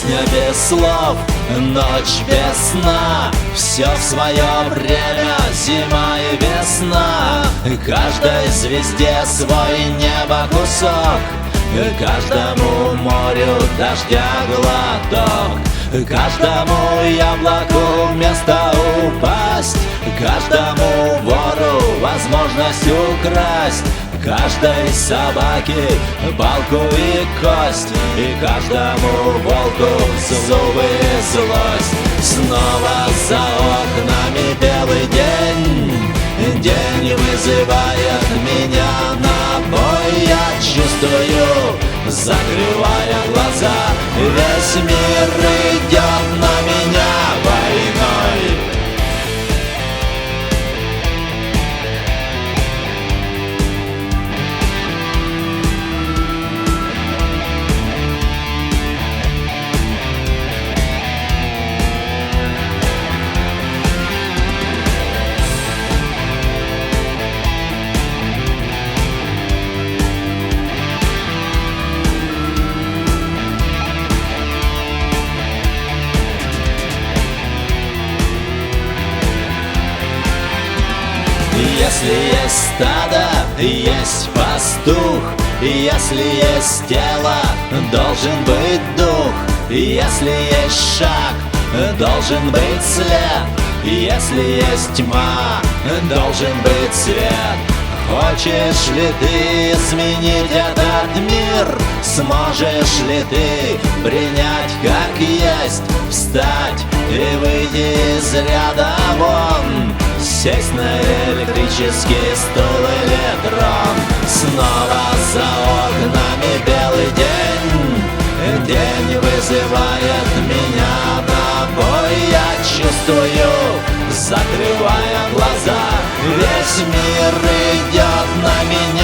Песня без слов, ночь без сна, все в свое время, зима и весна. Каждой звезде свой небо кусок, каждому морю дождя глоток, каждому яблоку место упасть, каждому вору возможность украсть, каждой собаке палку и кость, и каждому волку зубы и злость. Снова за окнами белый день, день вызывает меня на бой. Я чувствую, закрывая глаза, весь мир идет на меня войной. Если есть стадо, есть пастух, если есть тело, должен быть дух, если есть шаг, должен быть след, если есть тьма, должен быть свет. Хочешь ли ты изменить этот мир? Сможешь ли ты принять как есть, встать и выйти из ряда вон, сесть на электрический стул или трон? Снова за окнами белый день, день вызывает меня на бой. Я чувствую, закрывая глаза, весь мир идет на меня.